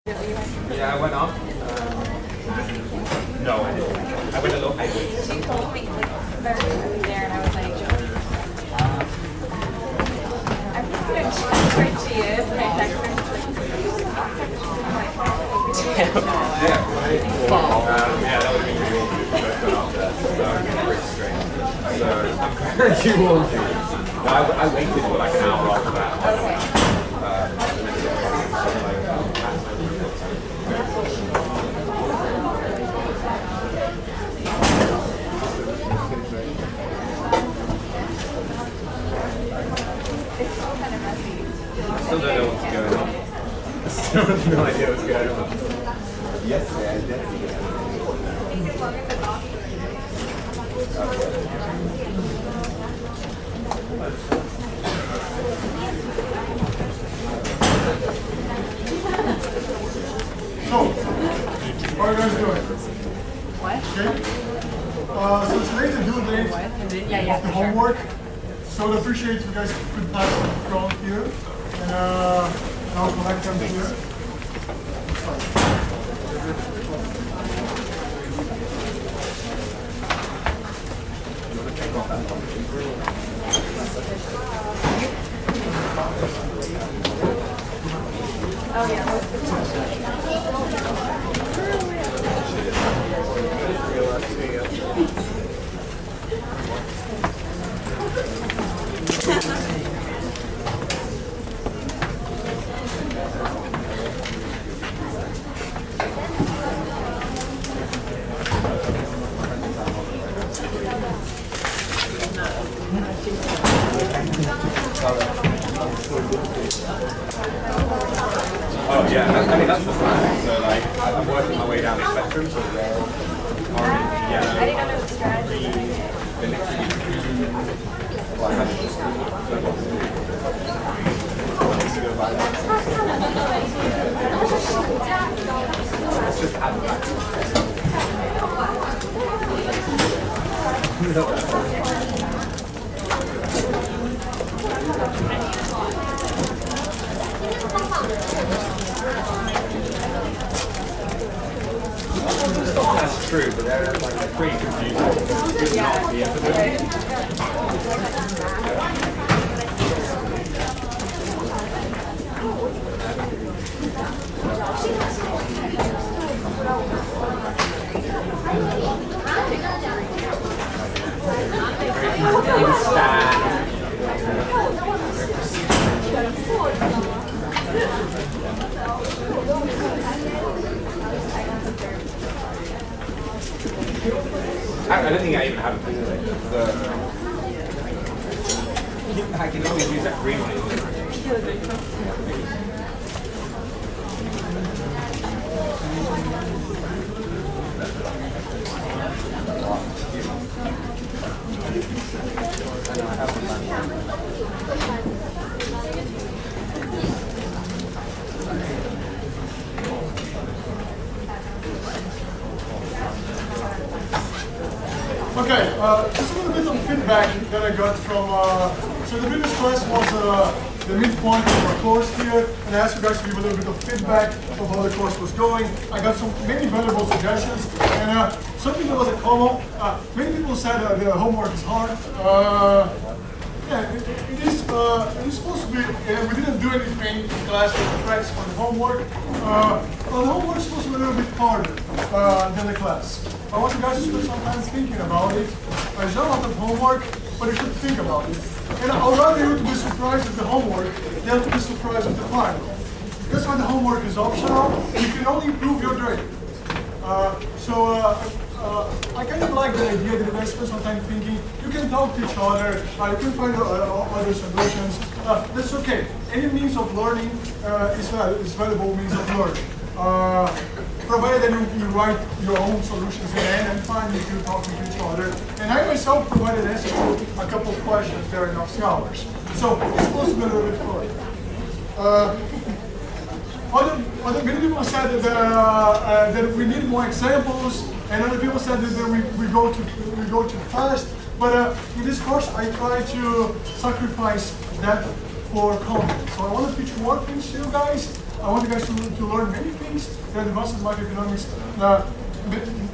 Yeah, I went up. No, I didn't. I went a little high. She told me like very early there, and I was like, I'm just gonna check where she is, and I text her. She's like, Yeah, right. Yeah, that would be really awkward if you both got up there. That would be pretty strange. So I'm glad you warned me. No, I waited for like an hour after that. Still don't know what's going on. I still have no idea what's going on. Yesterday, I definitely did. So, how are you guys doing? what? Okay. So today's the due date Yeah, of the homework. So I'd appreciate if you guys could pass them from here, and I'll collect them here. Oh yeah. Oh yeah, I mean that's the plan. So like I'm working my way down the spectrum. So there, orange, I yellow, didn't know there was a strategy. the next one. Well, I have to just know what to do. Let's go by that. Let's just add That's true, but they're like pretty confusing. It's not the evidence. I don't think I even have a picture of I can always use that green one. Okay, just a little bit of feedback that I got from, so the previous class was the midpoint of our course here, and I asked you guys to give a little bit of feedback of how the course was going. I got many valuable suggestions, and something that was a common, many people said the homework is hard. Yeah, it is supposed to be, we didn't do anything in class to practice for the homework. Well, the homework is supposed to be a little bit harder than the class. I want you guys to spend some time thinking about it. There's not a lot of homework, but you should think about it. And I'd rather you to be surprised with the homework than to be surprised with the final. That's why the homework is optional, and you can only improve your grade. I kind of like the idea that you guys spend some time thinking. You can talk to each other, you can find other solutions. That's okay. Any means of learning is valuable means of learning. Provided that you write your own solutions in the end and find if you're talking to each other. And I myself provided answers to a couple of questions there in scholars. So it's supposed to be a little bit fun. Many people said that we need more examples, and other people said that we go too fast. But in this course, I try to sacrifice depth for content. So I want to teach more things to you guys, I want you guys to learn many things that advanced macroeconomics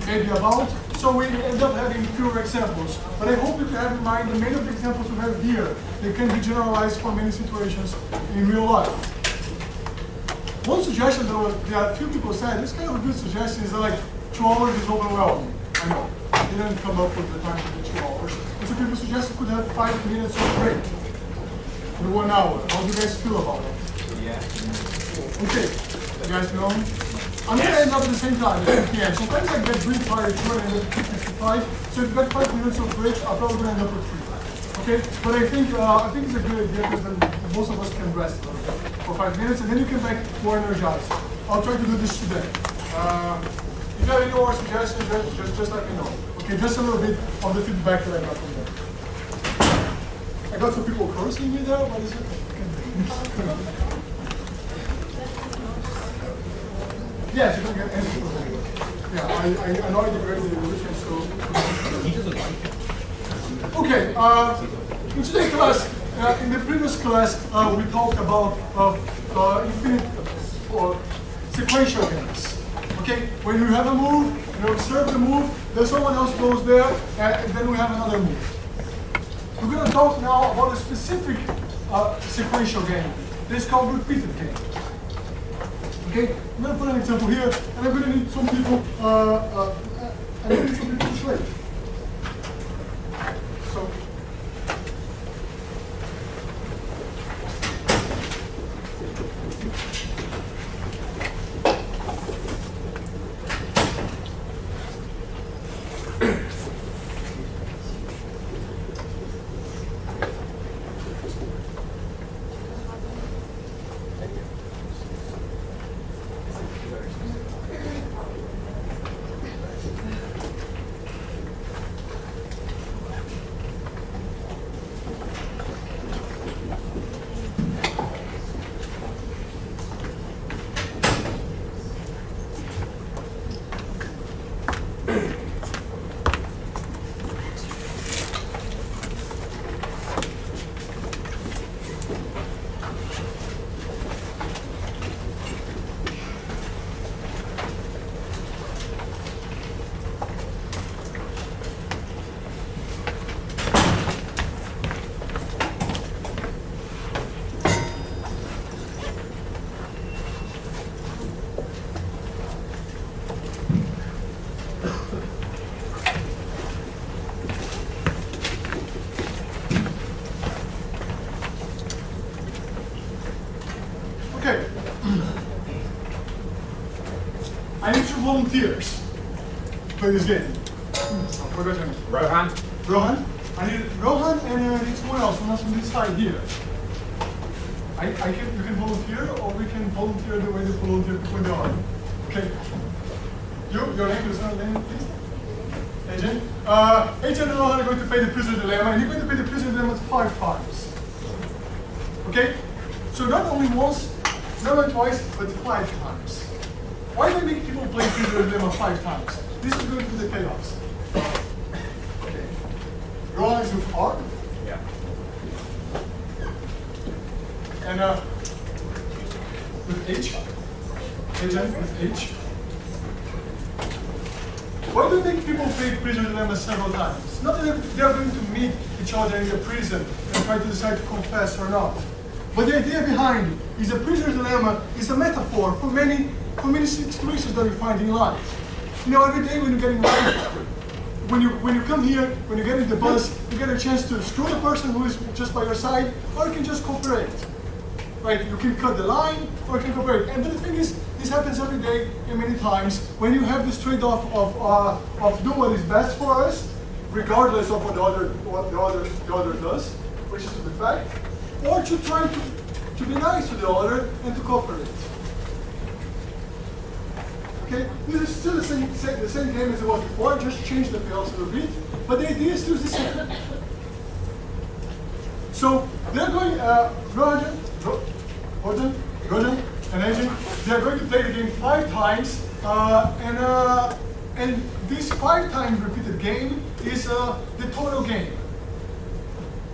may be about. So we end up having fewer examples. But I hope you can have in mind that many of the examples we have here, they can be generalized for many situations in real life. One suggestion that a few people said, this kind of a good suggestion, is that like 2 hours is overwhelming. I know. I didn't come up with the time to be 2 hours. And so people suggest you could have 5 minutes of break in 1 hour. How do you guys feel about it? Yeah. Okay. You guys know? I'm going to end up at the same time, at 2 p.m. Sometimes I get really tired too, and I end up at 2:55. So if you got 5 minutes of break, I'm probably going to end up at 3. Okay? But I think it's a good idea because then most of us can rest for 5 minutes, and then you come back more energized. I'll try to do this today. If you have any more suggestions, just let me know. Okay, just a little bit of the feedback that I got from there. I got some people cursing me there, but it's okay. Yes, you don't get any from there. Yeah, I know I degraded the religion, so. He doesn't like it. Okay, in today's class, in the previous class, we talked about infinite or sequential games. Okay, when you have a move, you observe the move, then someone else goes there, and then we have another move. We're going to talk now about a specific sequential game. This is called repeated game. Okay, I'm going to put an example here, and I'm going to need some people. To trade. So. Okay. I need 2 volunteers to play this game. What got your name? Rohan? Rohan? I need Rohan and I need someone else on this side here. You can volunteer, or we can volunteer the way they volunteer between the other. Okay. Your name is please? Agent? Agent and Rohan are going to play the prisoner dilemma, and you're going to play the prisoner dilemma 5 times. Okay? So not only once, not only twice, but 5 times. Why do I make people play prisoner dilemma 5 times? This is going to be the chaos. Okay. Rohan is with R. Yeah. And with H. Agent with H. Why do they make people play prisoner dilemma several times? Not that they're going to meet each other in the prison and try to decide to confess or not. But the idea behind it is a prisoner dilemma is a metaphor for many situations that we find in life. You know, every day when you get in life, when you come here, when you get in the bus, you get a chance to screw the person who is just by your side, or you can just cooperate. Right? You can cut the line, or you can cooperate. And the thing is, this happens every day and many times when you have this trade-off of do what is best for us, regardless of what the other does, which is to be fact, or to try to be nice to the other and to cooperate. Okay, this is still the same game as it was before, just change the payoffs a little bit, but the idea is still the same. So they're going, Rojan, and Agent, they're going to play the game 5 times, and this 5 times repeated game is the total game.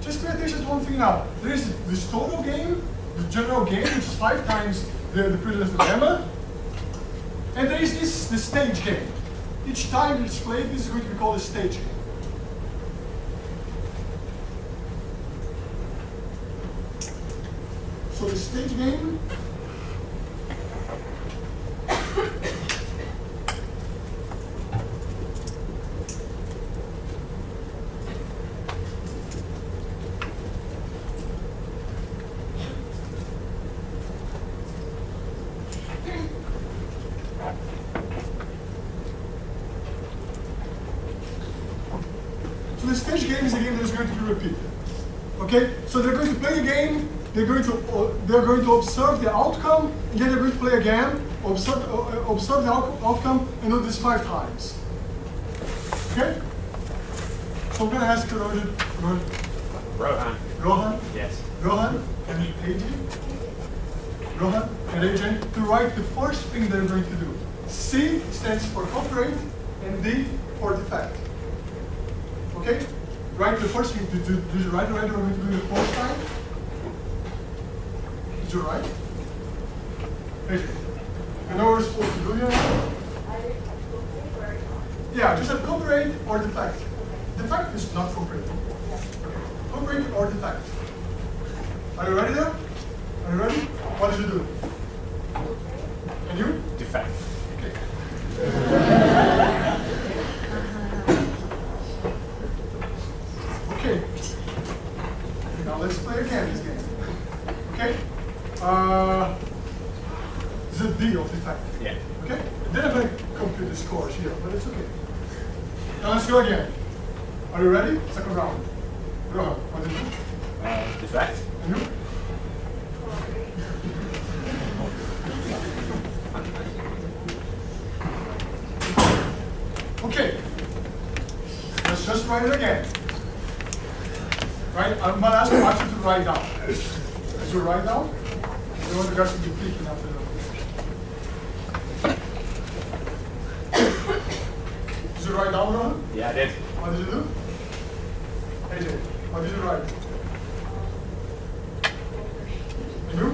Just pay attention to one thing now. There is this total game, the general game, which is 5 times the prisoner's dilemma. And there is the stage game. Each time it's played, this is going to be called a stage game. So the stage game the stage game is a game that is going to be repeated. Okay, so they're going to play the game. They're going to observe the outcome, and then they're going to play again, observe the outcome, and do this 5 times. Okay. So I'm going to ask Rohan. Rohan. Yes. Rohan and AJ. Rohan and AJ to write the first thing they're going to do. C stands for cooperate, and D for defect. Okay? Write the first thing. Did you write already? We're going to do the first time. Did you write? AJ. You know what we're supposed to do here? Yeah, just have cooperate or defect. Defect is not cooperating. Cooperate or defect. Are you ready there? Are you ready? What did you do? And you? Defect. Okay. Now let's play again this game. Okay? This is a D of defect. Yeah. Okay? Then I'm going to compute the scores here, but it's okay. Now let's go again. Are you ready? Second round. Rohan, what did you do? Defect. And you? Okay. Let's just write it again. Right? I'm going to ask you to write down. Did you write down? I want the guys to be peeking after that. Did you write down, Rohan? Yeah, I did. What did you do? AJ, what did you write? And you?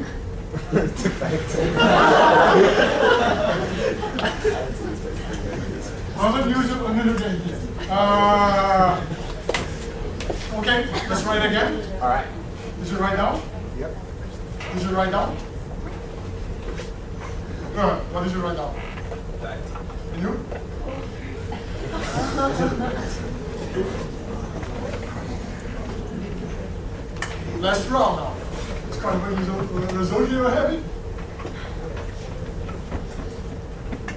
I'm going to use another game here. Okay, let's write again. All right. Did you write down? Yep. Did you write down? Good. What did you write down? Defect. And you? Last round now. Let's kind of result you are having.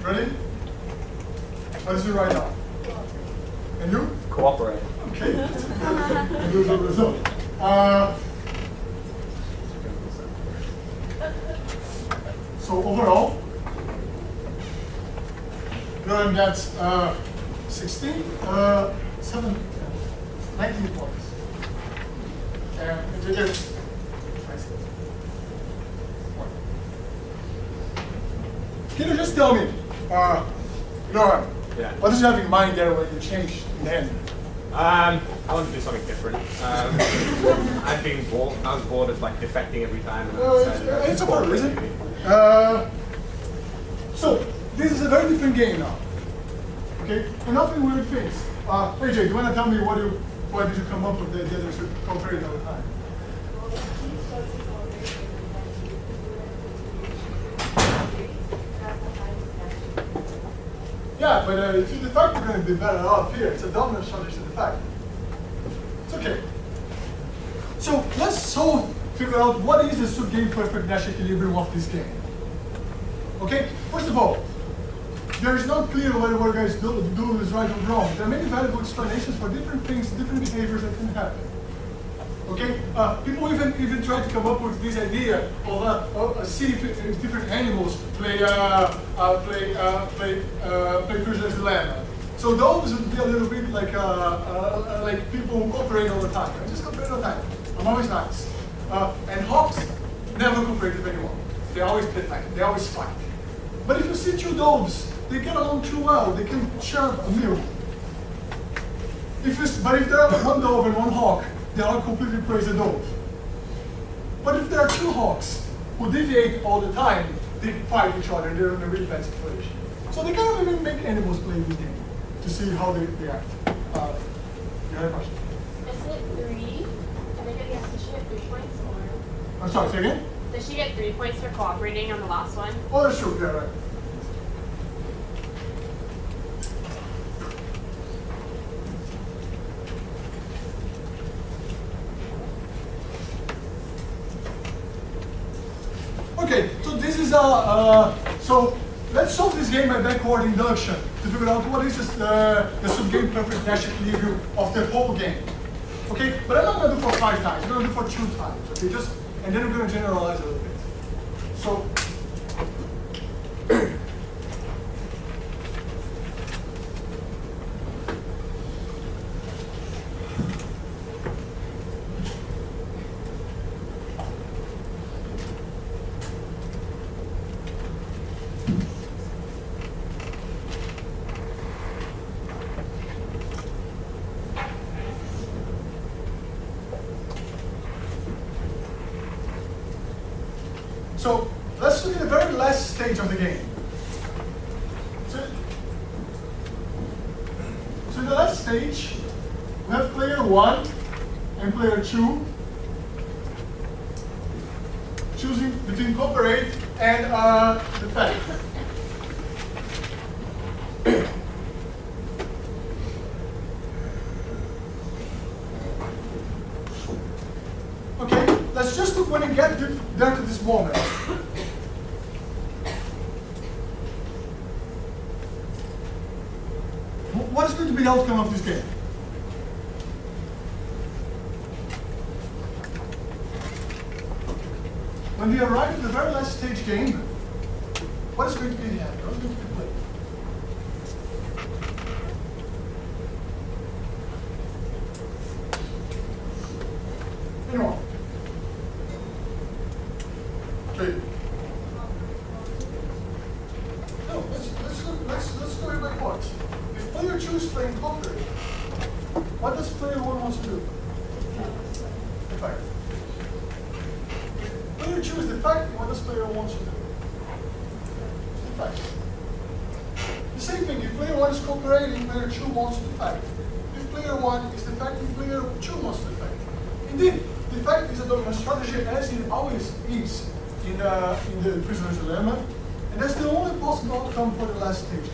Ready? What did you write down? And you? Cooperate. Okay. Here's the result. So overall, Graham gets 16, 7, 19 points. And it gets 20. Can you just tell me, Graham, Yeah. what did you have in mind there when you changed in the end? I wanted to do something different. I've been bored. I was bored of like defecting every time. And I decided It's a to fun reason. cooperate. So, this is a very different game now. Okay? And nothing weird things. AJ, do you want to tell me why did you come up with the idea that we should cooperate all the time? Yeah, but if you defect, you're going to be better off here. It's a dominant strategy to defect. It's okay. So let's figure out what is the sub-game perfect Nash equilibrium of this game. Okay, first of all, there is not clear whether what guys do is right or wrong. There are many valuable explanations for different things, different behaviors that can happen. Okay, people even try to come up with this idea of see if different animals play Prisoner's Dilemma. So those would be a little bit like people who cooperate all the time. I just cooperate all the time. I'm always nice. And hawks never cooperate with anyone. They always defect. They always fight. But if you see two doves, they get along too well. They can share a meal. But if there are one dove and one hawk, they all completely praise the dove. But if there are two hawks who deviate all the time, they fight each other and they're in a really bad situation. So they kind of even make animals play this game to see how they react. You had a question? Isn't it 3? Does she get 3 points or? I'm sorry, say again? Does she get 3 points for cooperating on the last one? Oh, that's true, yeah, right. Okay, so this is so let's solve this game by backward induction to figure out what is this, the subgame perfect dash equilibrium of the whole game. Okay, but I'm not gonna do for 5 times. I'm gonna do for 2 times. Okay, just and then we're gonna generalize a little bit. So. So let's look at the very last stage of the game. So in the last stage, we have player 1 and player 2 choosing between cooperate and defend. Okay, let's just look when you get there to this moment. What is going to be the outcome of this game? When we arrive at the very last stage game, what is going to be the end? What is going to be played? Anyone? Okay. No, let's go in by parts. If player 2 is playing cooperate, what does player 1 want to do? Defect. If player 2 is defecting, what does player 1 want to do? Defect. The same thing, if player 1 is cooperating, player 2 wants to defect. If player 1 is defecting, player 2 wants to defect. Indeed, defect is a dominant strategy as it always is in the prisoner's dilemma, and that's the only possible outcome for the last stage.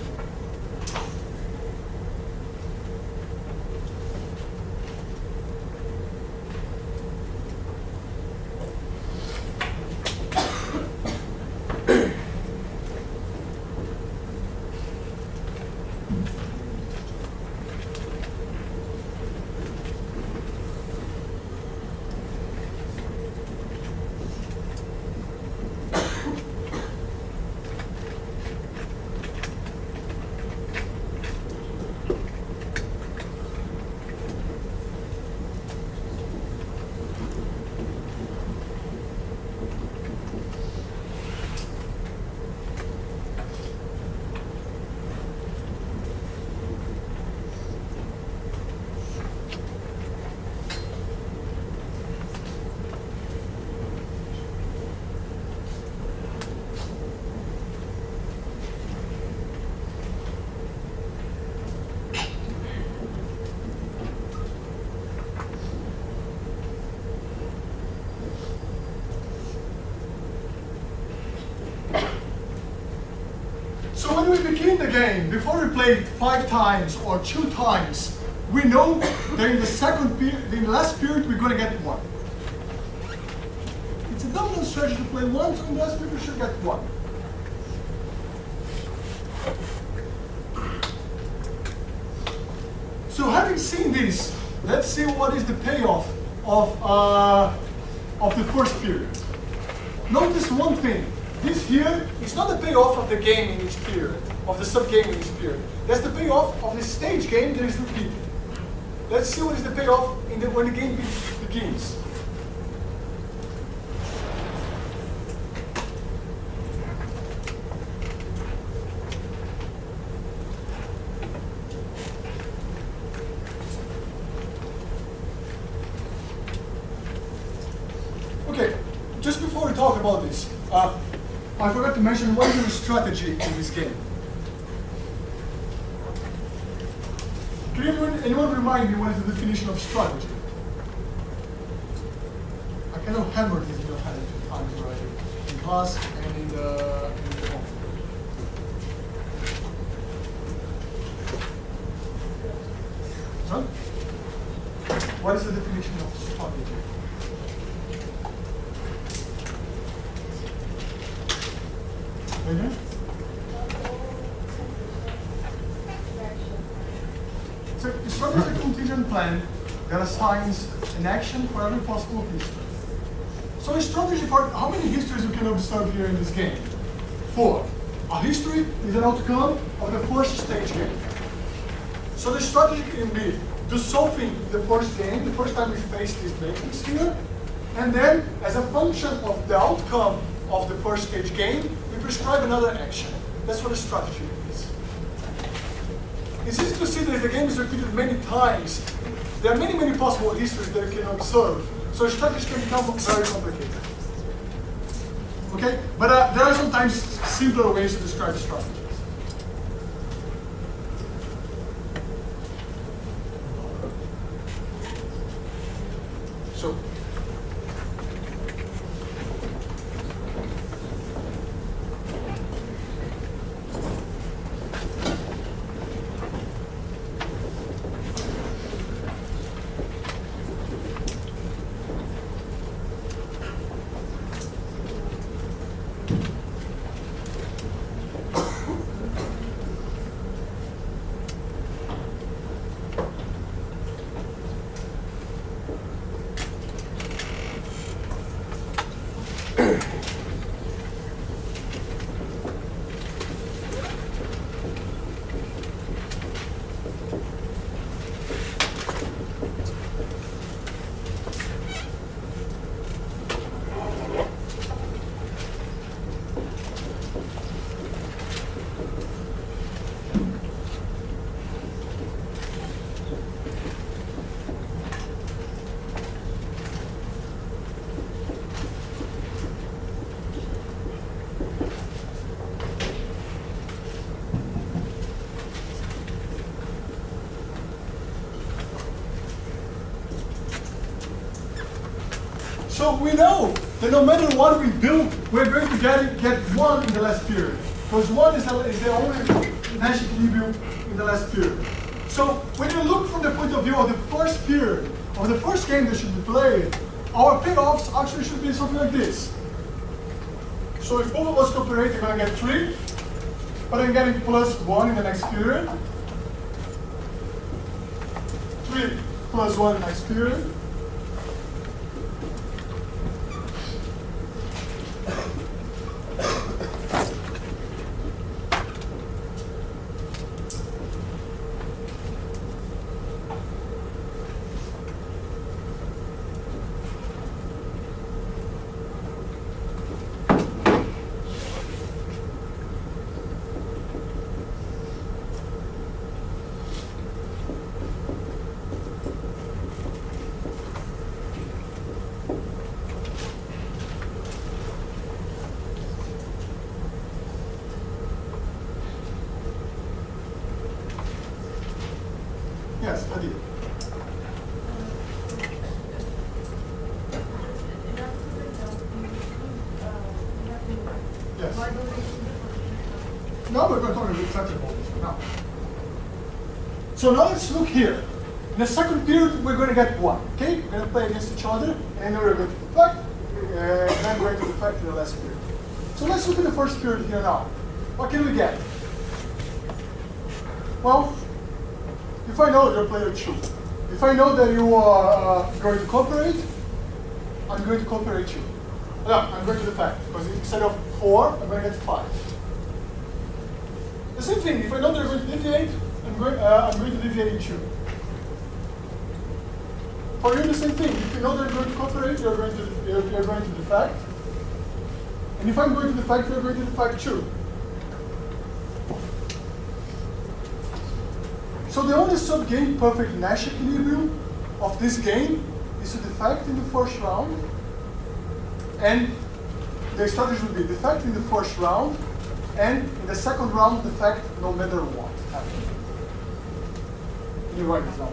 So when we begin the game, before we play 5 times or 2 times, we know that in the second period, in the last period, we're going to get 1. It's a dominant strategy to play 1, so in the last period we should get 1. So having seen this, let's see what is the payoff of the first period. Notice one thing. This here is not the payoff of the game in each period, of the sub-game in each period. That's the payoff of the stage game that is repeated. Let's see what is the payoff when the game begins. Okay, just before we talk about this, I forgot to mention what is the strategy in this game. Can anyone remind me what is the definition of strategy? I kind of hammered this in your head 2 times already, in class and in the home. So, what is the definition of strategy? So, a strategy is a contingent plan that assigns an action for every possible history. So a strategy for how many histories you can observe here in this game? 4. A history is an outcome of the first stage game. So the strategy can be do something in the first game, the first time we face these matrix here, and then as a function of the outcome of the first stage game, we prescribe another action. That's what a strategy is. It's easy to see that if the game is repeated many times, there are many possible histories that you can observe. So strategies can become very complicated. Okay? But there are sometimes simpler ways to describe strategies. So, So we know that no matter what we do, we're going to get 1 in the last period. Because 1 is the only Nash equilibrium in the last period. So when you look from the point of view of the first period, of the first game that should be played, our payoffs actually should be something like this. So if both of us cooperate, you're going to get 3, but I'm getting plus 1 in the next period. 3 plus 1 in the next period. Yes, I did. Yes. Now we're going to talk exactly about this now. So now let's look here. In the second period, we're going to get 1. Okay? We're going to play against each other, and then we're going to deflect, and then we're going to deflect in the last period. So let's look at the first period here now. What can we get? Well, if I know you're player 2, if I know that you are going to cooperate, I'm going to cooperate you. No, I'm going to defect, because instead of 4, I'm going to get 5. The same thing, if I know that you're going to deviate, I'm going to deviate you. For you, the same thing. If you know that you're going to cooperate, you're going to defect. And if I'm going to defect, you're going to defect too. So the only sub-game perfect Nash equilibrium of this game is to defect in the first round and the strategy would be defect in the first round, and in the second round, defect no matter what happens. You write this down.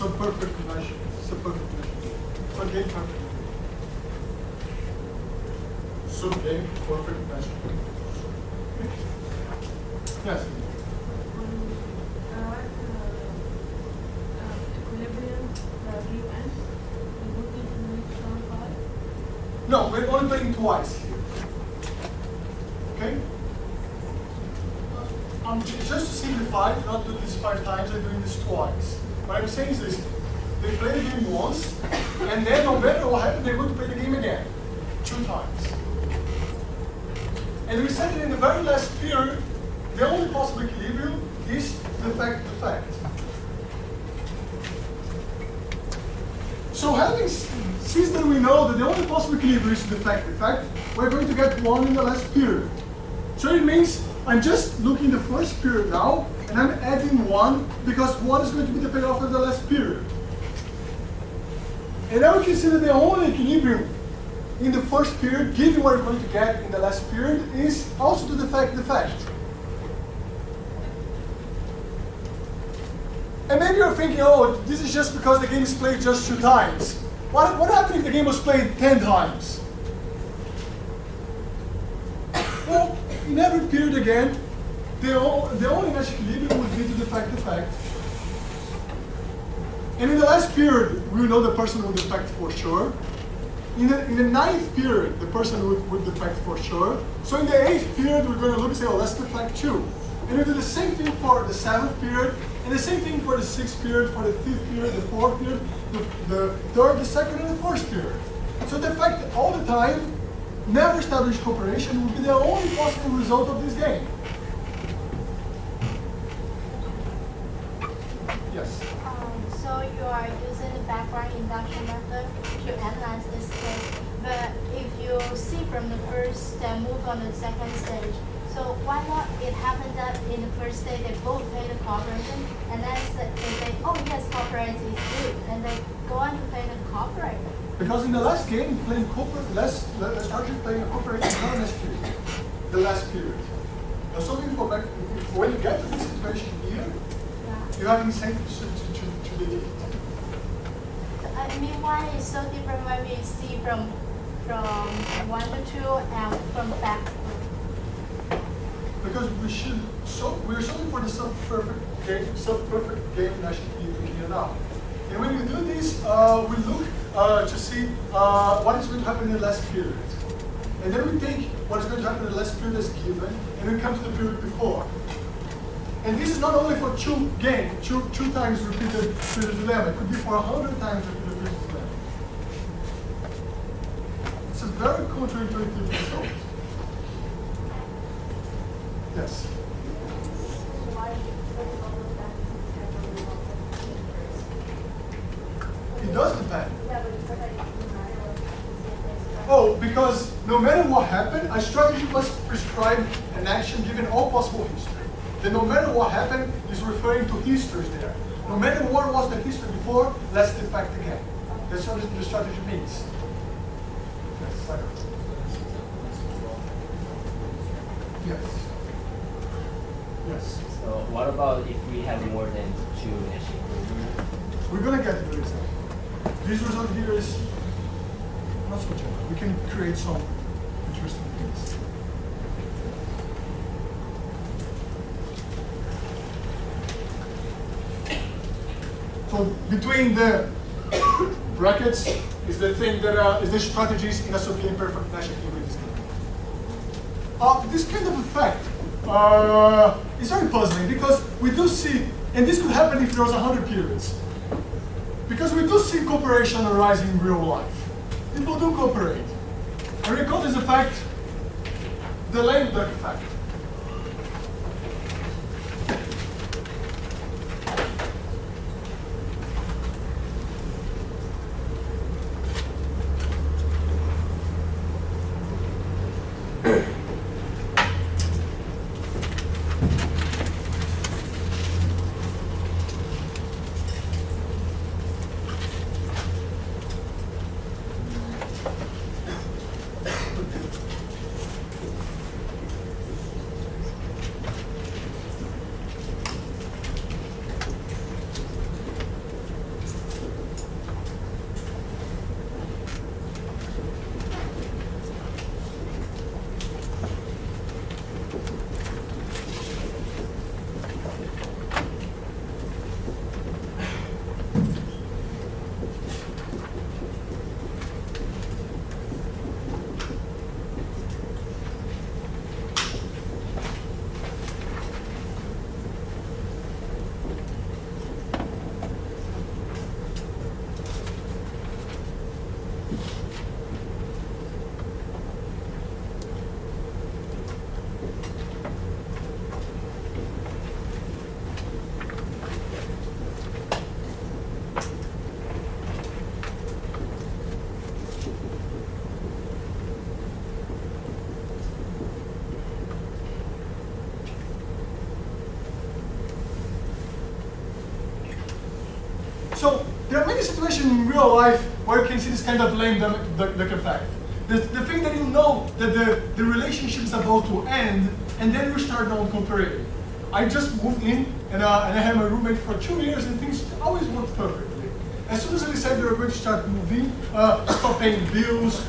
Subperfect convention. Subperfect convention. Subgame perfect. Subgame perfect convention. Yes. Equilibrium, view ends. We're looking to reach round 5. No, we're only playing twice here. Okay? Just to simplify, do not do this 5 times, I'm doing this twice. What I'm saying is this, they play the game once, and then no matter what happens, they're going to play the game again, 2 times. And we said that in the very last period, the only possible equilibrium is defect. So since that we know that the only possible equilibrium is defect, we're going to get 1 in the last period. So it means I'm just looking at the first period now, and I'm adding 1 because 1 is going to be the payoff of the last period. And now we can see that the only equilibrium in the first period, given what we're going to get in the last period, is also to defect. And maybe you're thinking, oh, this is just because the game is played just 2 times. What happened if the game was played 10 times? Well, in every period again, the only match equilibrium would be to defect. And in the last period, we know the person will defect for sure. In the 9th period, the person would defect for sure. So in the 8th period, we're going to look and say, oh, let's defect 2. And we do the same thing for the 7th period, and the same thing for the 6th period, for the 5th period, the 4th period, the 3rd, the 2nd, and the 1st period. So defect all the time, never establish cooperation would be the only possible result of this game. Yes? So you are using the background induction method to analyze this case. But if you see from the first move on the second stage, so why not it happened that in the first stage they both play the cooperation, and then they say, oh yes, cooperation is good, and they go on to play the cooperation. Because in the last game, playing let's start playing a cooperation not last period, the last period. Now, something for back, when you get to this situation here, you have incentives to delete it. I mean, why is so different when we see from 1 to 2 and from back? Because we're solving for the subperfect game national here now. And when we do this, we look to see what is going to happen in the last period. And then we take what is going to happen in the last period as given, and we come to the period before. And this is not only for 2 times repeated previous dilemma. It could be for 100 times repeated previous dilemma. It's a very counterintuitive result. Yes. It does depend. Oh, because no matter what happened, a strategy must prescribe an action given all possible history. The no matter what happened is referring to histories there. No matter what was the history before, let's defect again. That's what the strategy means. Yes, sir. Yes. Yes. So what about if we have more than 2 hashing? We're gonna get to the result. This result here is not so general. We can create some interesting things. So between the brackets is the thing that is the strategies in a Soviet perfect Nash equilibrium. This kind of effect is very puzzling because we do see, and this could happen if there was 100 periods, because we do see cooperation arise in real life. People do cooperate. And we call this effect the lame duck effect. So there are many situations in real life where you can see this kind of lame duck effect. The thing that you know that the relationship is about to end, and then you start now cooperating. I just moved in, and I had my roommate for 2 years, and things always worked perfectly. As soon as I decided we were going to start moving, stop paying bills,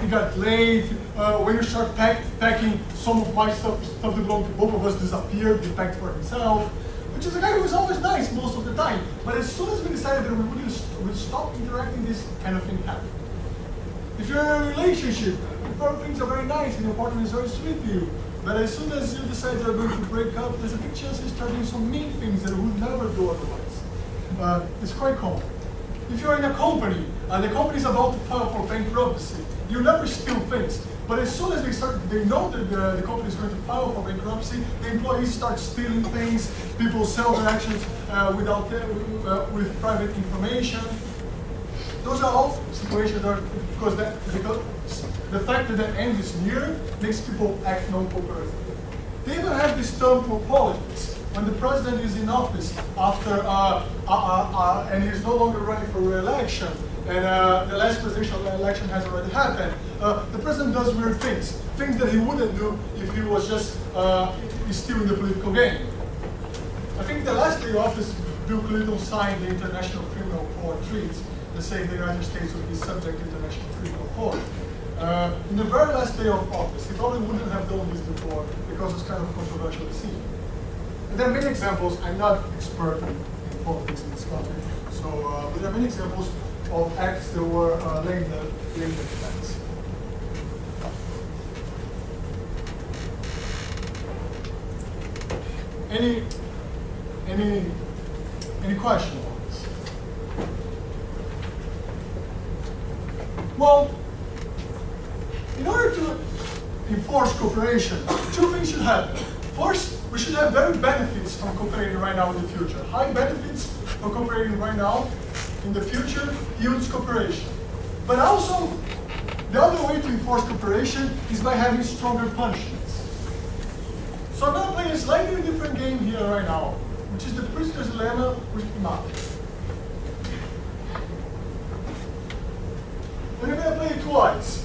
it got late. When you start packing, some of my stuff that belonged to both of us disappeared. He packed for himself. Which is a guy who was always nice most of the time. But as soon as we decided that we would stop interacting, this kind of thing happened. If you're in a relationship, things are very nice and your partner is very sweet to you. But as soon as you decide you're going to break up, there's a big chance you start doing some mean things that you would never do otherwise. It's quite common. If you're in a company, the company is about to file for bankruptcy, you never steal things. But as soon as they know that the company is going to file for bankruptcy, the employees start stealing things, people sell their actions with private information. Those are all situations that because the fact that the end is near makes people act non-cooperative. They even have this term for politics. When the president is in office after and he's no longer running for re-election, and the last presidential election has already happened, the president does weird things that he wouldn't do if he was just still in the political game. I think the last day of office, Bill Clinton signed the International Criminal Court treaty that says the United States would be subject to International Criminal Court. In the very last day of office, he probably wouldn't have done this before because it's kind of a controversial decision. And there are many examples. I'm not expert in politics in this country, so but there are many examples of acts that were lame effects. Any question on this? Well, in order to enforce cooperation, two things should happen. First, we should have very benefits from cooperating right now in the future. High benefits for cooperating right now in the future yields cooperation. But also, the other way to enforce cooperation is by having stronger punishments. So I'm going to play a slightly different game here right now, which is the prisoner's dilemma with mafia. and you're going to play it twice.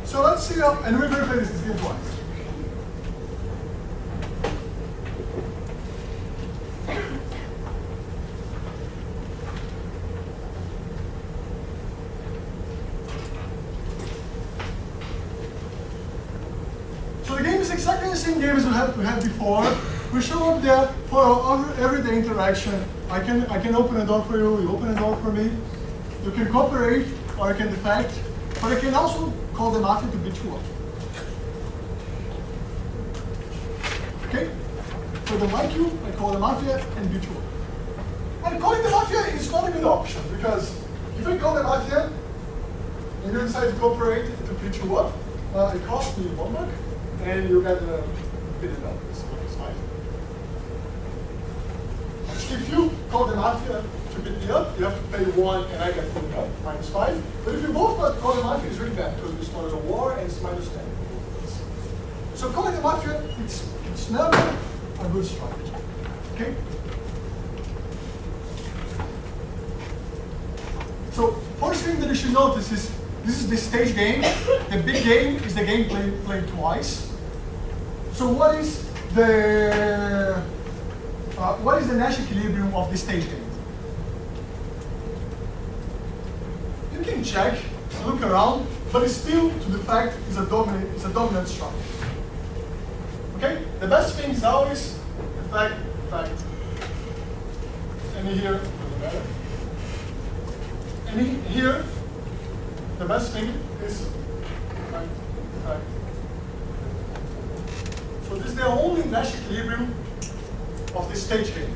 So let's see how, and we're going to play this game twice. So the game is exactly the same game as we had before. We show up there for our everyday interaction. I can open a door for you, you open a door for me. You can cooperate or you can defect, but I can also call the mafia to beat you up. Okay? So they like you, I call the mafia and beat you up. And calling the mafia is not a good option because if I call the mafia and you decide to cooperate to beat you up, it costs me 1 buck and you get beaten up. It's fine. If you call the mafia to beat me up, you have to pay 1 and I get beaten up, -5. But if you both call the mafia, it's really bad because we started a war and it's -10. So calling the mafia, it's never a good strategy. Okay? So first thing that you should notice is this is the stage game. The big game is the game played twice. So what is the Nash equilibrium of the stage game? You can check, look around, but it's still to the fact it's a dominant structure. Okay? The best thing is always the fact. And here doesn't matter. And here, the best thing is fact. So this is the only Nash equilibrium of this stage game.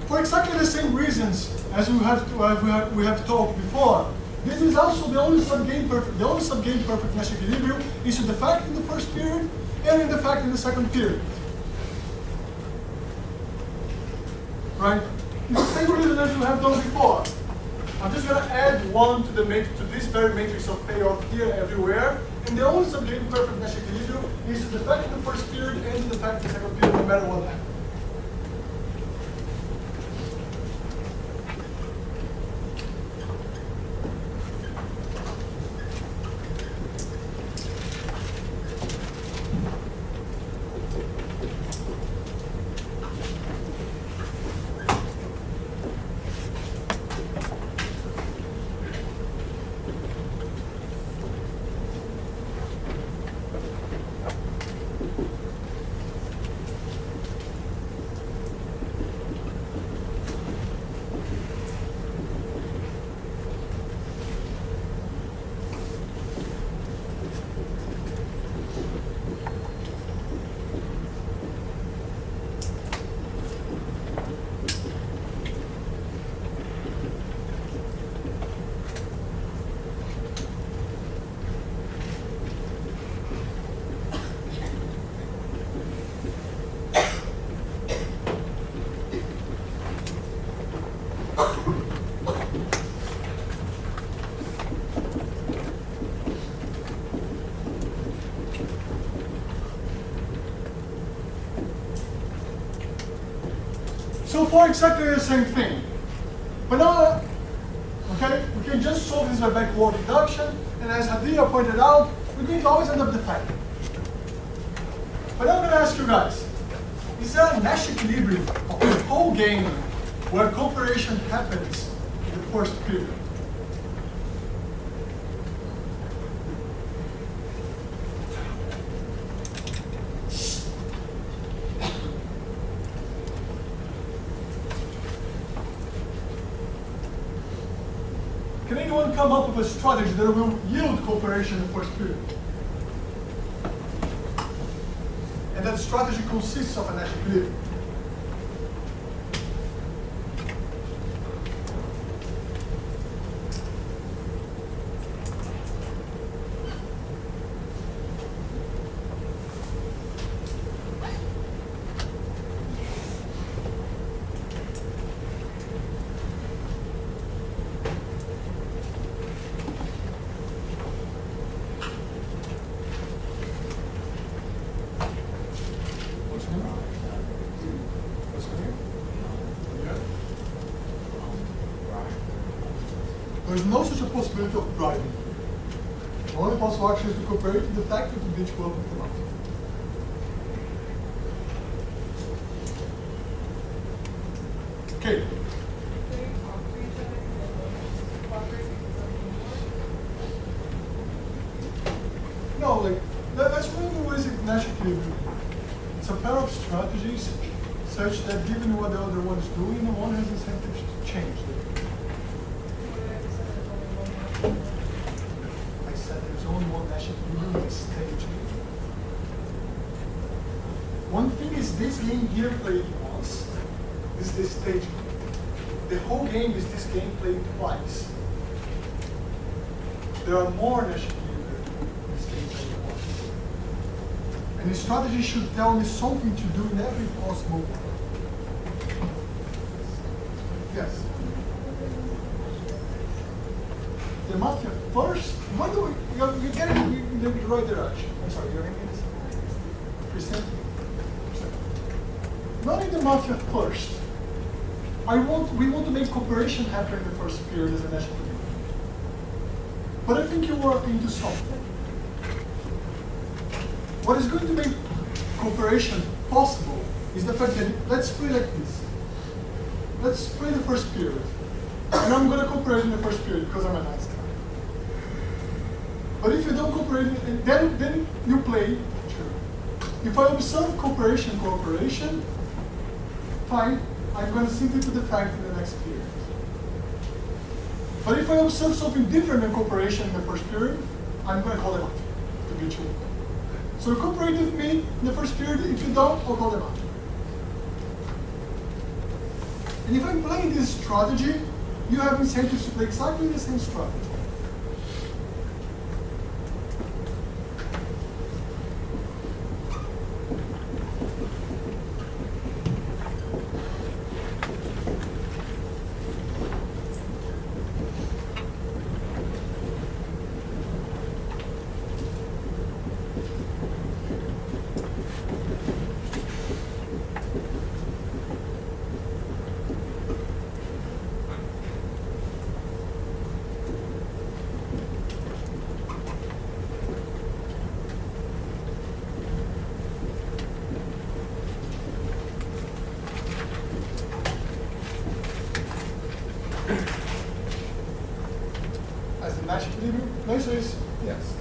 For exactly the same reasons as we have talked before, this is also the only subgame perfect Nash equilibrium is in the fact in the first period and in the fact in the second period. Right? It's the same reason as we have done before. I'm just going to add 1 to this very matrix of payoff here everywhere. And the only subject perfect Nash equilibrium is to the fact in the first period and to the fact in the second period, no matter what happens. So far, exactly the same thing. But now, okay, we can just solve this by backward induction, and as Hadia pointed out, we're going to always end up defining. But now I'm going to ask you guys, is there a Nash equilibrium of the whole game where cooperation happens in the first period? Can anyone come up with a strategy that will yield cooperation in the first period? And that strategy consists of a Nash equilibrium. There is no such a possibility of bribing. The only possible action is to cooperate with the factor to beach club with the mafia. Okay. No, like, that's really what is Nash equilibrium. It's a pair of strategies such that given what the other one is doing, the one has incentive to change. I said there's only one Nash equilibrium in stage. One thing is this game here played once. This is the stage game. The whole game is this game played twice. There are more Nash equilibrium in this game played once. And the strategy should tell me something to do in every possible way. Yes. The mafia first. What do we get it in the right direction? I'm sorry, you're going to Christian? Not in the mafia first. We want to make cooperation happen in the first period as a national unit. But I think you were into something. What is going to make cooperation possible is the fact that let's play like this. Let's play the first period. And I'm going to cooperate in the first period because I'm a nice guy. But if you don't cooperate, then you play. If I observe cooperation, fine, I'm going to simply put the fact in the next period. But if I observe something different than cooperation in the first period, I'm going to call them out to be true. So you cooperate with me in the first period. If you don't, I'll call them out. And if I'm playing this strategy, you have incentives to play exactly the same strategy. Nice ace. Yes.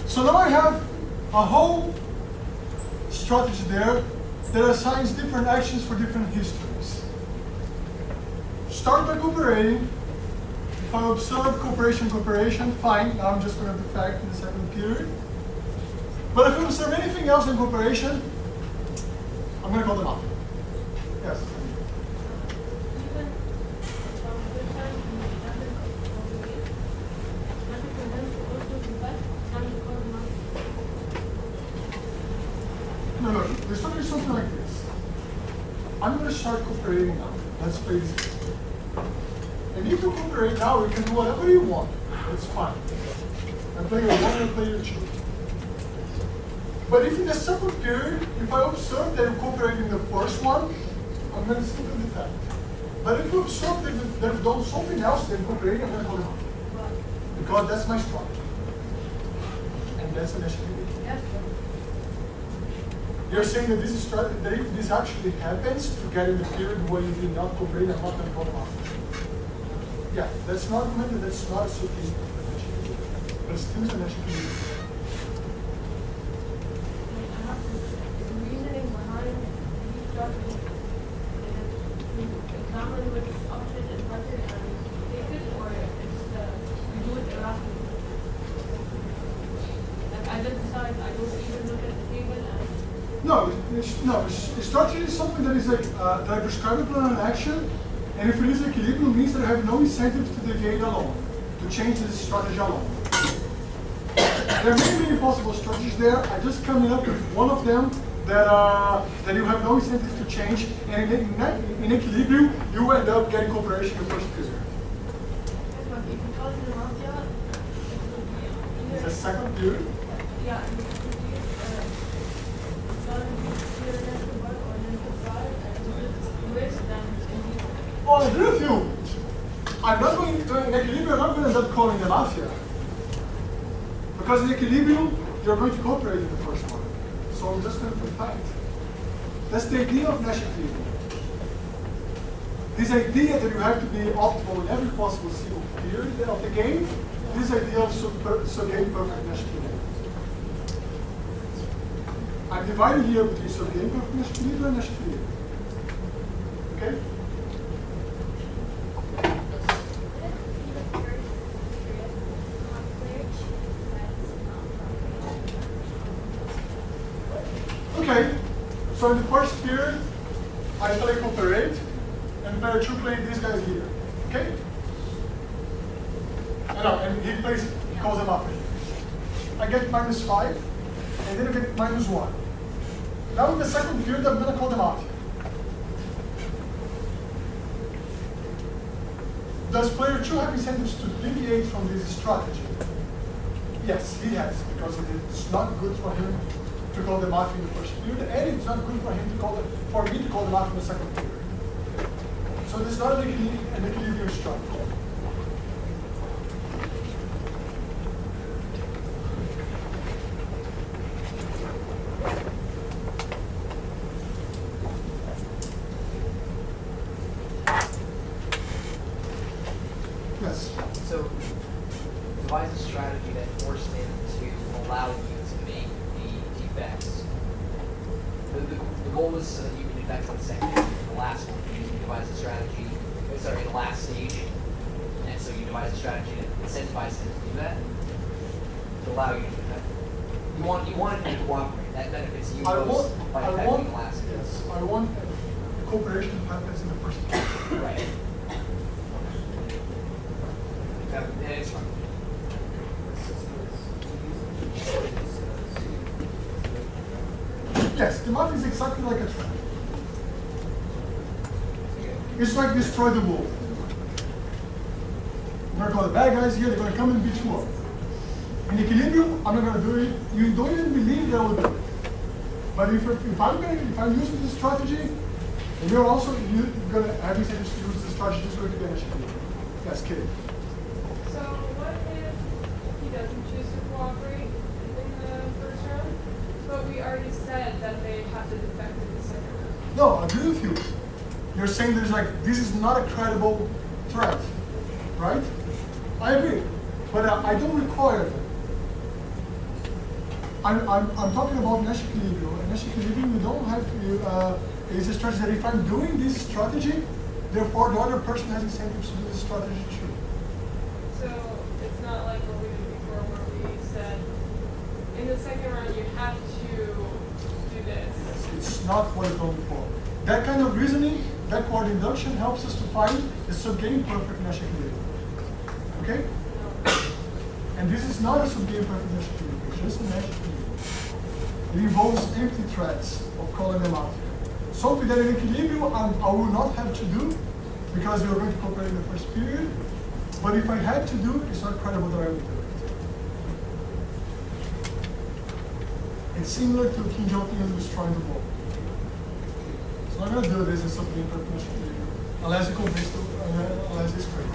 So now I have a whole strategy there that assigns different actions for different histories. Start by cooperating. If I observe cooperation, fine. Now I'm just going to defect in the second period. But if I observe anything else in cooperation, I'm going to call them off. Yes. No, the structure is something like this. I'm going to start cooperating now. Let's play this game. And if you cooperate now, you can do whatever you want. It's fine. I'm playing your one and player two. But if in the second period, if I observe that you cooperate in the first one, I'm going to simply defect. But if you observe that they've done something else than cooperating, I'm going to call them off. Because that's my strategy. And that's an issue. You're saying that this is that if this actually happens to get in the period where you did not cooperate, I'm not going to call them off. Yeah, that's not argument, that's not a solution. But still an issue. Reasoning behind these strategies examine which option is better and take it, or it's you do it erratically. Like I just decide I don't even look at the table and No, strategy is something that is like that I prescribe a plan and action, and if it is equilibrium, means that I have no incentive to deviate alone, to change this strategy alone. There are many possible strategies there. I just coming up with one of them that you have no incentive to change, and in equilibrium, you end up getting cooperation in the first period. but if you call it a mafia, it would be It's either a second period. yeah, it would be clear left to work or left to try and risk then Oh, I agree with you. I'm not going to in equilibrium. I'm not going to end up calling the mafia. Because in equilibrium, you're going to cooperate in the first one. So I'm just going to fight. That's the idea of Nash equilibrium. This idea that you have to be optimal in every possible single period of the game, this idea of subgame perfect Nash equilibrium. I'm dividing here between subgame perfect Nash equilibrium and Nash equilibrium. Okay? Okay, so in the first period, I play cooperate, and player 2 plays these guys here. Okay? And he calls them up. I get -5, and then I get -1. Now in the second period, I'm going to call them out. Does player 2 have incentives to deviate from this strategy? Yes, he has, because it's not good for him to call them off in the first period, and it's not good for him to for me to call them off in the second period. So this is not an equilibrium strategy. Yes. So devise a strategy that forced him to allow you to make the defects. The goal was so that you could defect on the second stage. The last one, you devised a strategy, the last stage. And so you devised a strategy that incentivized him to do that, to allow you to defect. You wanted him to cooperate. That benefits you most by defecting the last stage. Yes, I want cooperation happens in the first place. Right. And it's fun. Yes, the math is exactly like a trap. It's like destroy the wolf. We're gonna call the bad guys here, they're gonna come and beat you up. In equilibrium, I'm not gonna do it. You don't even believe that I will do it. But if I'm using this strategy, and you're gonna have me say use this strategy, just going to get a equilibrium. Yes, kidding. So what if he doesn't choose to cooperate in the first round? But we already said that they have to defect in the second round. No, I agree with you. You're saying this is not a credible threat, right? I agree, but I don't require them. I'm talking about Nash equilibrium. And Nash equilibrium, you don't have to. It's a strategy that if I'm doing this strategy, therefore the other person has incentives to do this strategy too. So it's not like what we did before where we said in the second round you have to do this. It's not what I've done before. That kind of reasoning, backward induction, helps us to find the subgame perfect Nash equilibrium. Okay? And this is not a subgame perfect Nash equilibrium, it's just a Nash equilibrium. It involves empty threads of calling them out. Something that in equilibrium I will not have to do because we are going to cooperate in the first period. But if I had to do it, it's not credible that I would do it. It's similar to King jumping and destroying the ball. So I'm not going to do this in subgame perfect Nash equilibrium unless it's correct.